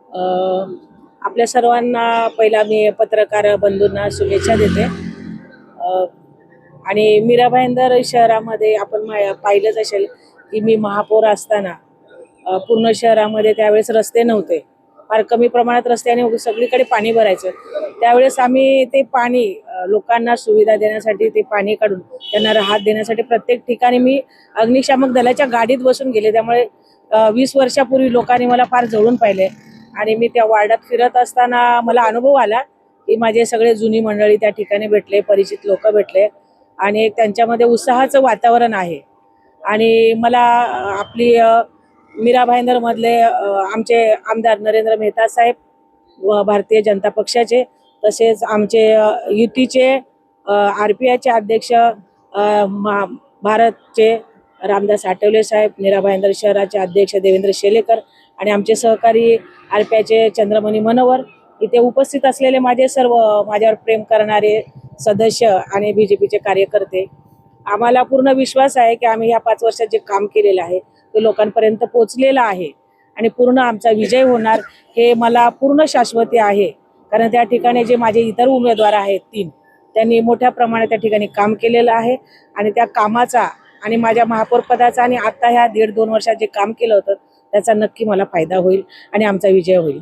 अ, आपल्या सर्वांना पहिला मी पत्रकार बंधूंना शुभेच्छा देते. आणि मीरा भाईंदर शहरामध्ये आपण पाहिलंच असेल की मी महापौर असताना पूर्ण शहरामध्ये त्यावेळेस रस्ते नव्हते, फार कमी प्रमाणात रस्ते आणि सगळीकडे पाणी भरायचं. त्यावेळेस आम्ही ते पाणी लोकांना सुविधा देण्यासाठी ते पाणी काढून त्यांना राहत देण्यासाठी प्रत्येक ठिकाणी मी अग्निशामक दलाच्या गाडीत बसून गेले. त्यामुळे 20 वर्षापूर्वी लोकांनी मला फार जवळून पाहिले आणि मी त्या वार्डात फिरत असताना मला अनुभव आला की माझे सगळे जुनी मंडळी त्या ठिकाणी भेटले, परिचित लोक भेटले आणि त्यांच्यामध्ये उत्साहाचं वातावरण आहे. आणि मला आपली मीरा भाईंदरमधले आमचे आमदार नरेंद्र मेहता साहेब भारतीय जनता पक्षाचे, तसेच आमचे युतीचे RPIचे अध्यक्ष भारतचे रामदास आठवले साहेब, मीरा भाईंदर शहराचे अध्यक्ष देवेंद्र शेलेकर आणि आमचे सहकारी RPIचे चंद्रमणी मनोहर, इथे उपस्थित असलेले माझे सर्व माझ्यावर प्रेम करणारे सदस्य आणि BJPचे कार्यकर्ते, आम्हाला पूर्ण विश्वास आहे की आम्ही या 5 वर्षात जे काम केलेलं आहे ते लोकांपर्यंत पोहोचलेलं आहे आणि पूर्ण आमचा विजय होणार हे मला पूर्ण शाश्वती आहे. कारण त्या ठिकाणी जे माझे इतर उमेदवार आहेत 3, त्यांनी मोठ्या प्रमाणात त्या ठिकाणी काम केलेलं आहे आणि त्या कामाचा आणि माझ्या महापौर पदाचा आणि आता ह्या 1.5-2 वर्षात जे काम केलं होतं त्याचा नक्की मला फायदा होईल आणि आमचा विजय होईल.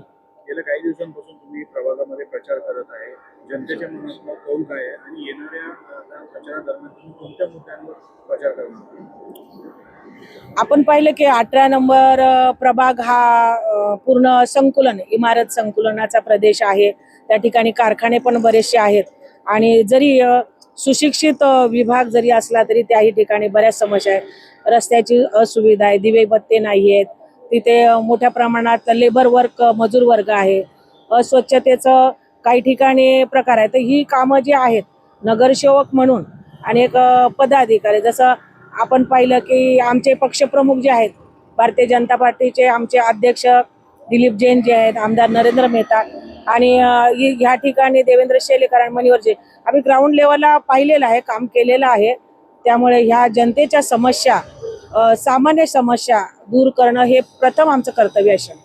गेल्या काही दिवसांपासून तुम्ही प्रभागामध्ये प्रचार करत आहे. जनतेच्या मनातला कौल काय आहे आणि येणाऱ्या प्रचारादरम्यान तुम्ही कोणत्या मुद्द्यांवर प्रचार करणार? आपण पाहिलं की 18 नंबर प्रभाग हा पूर्ण संकुलन, इमारत संकुलनाचा प्रदेश आहे. त्या ठिकाणी कारखाने पण बरेचसे आहेत आणि जरी सुशिक्षित विभाग जरी असला तरी त्याही ठिकाणी बऱ्याच समस्या आहेत. रस्त्याची असुविधा आहे, दिवे बत्ते नाही आहेत, तिथे मोठ्या प्रमाणात लेबर वर्क, मजूर वर्ग आहे, अस्वच्छतेचं काही ठिकाणी प्रकार आहे. तर ही कामं जी आहेत नगरसेवक म्हणून आणि एक पदाधिकारी, जसं आपण पाहिलं की आमचे पक्षप्रमुख जे आहेत भारतीय जनता पार्टीचे आमचे अध्यक्ष दिलीप जैन जे आहेत, आमदार नरेंद्र मेहता आणि ह्या ठिकाणी देवेंद्र शेलेकर आणि मणिवरचे, आम्ही ग्राउंड लेवलला पाहिलेलं आहे, काम केलेलं आहे. त्यामुळे ह्या जनतेच्या समस्या, सामान्य समस्या दूर करणं हे प्रथम आमचं कर्तव्य असेल.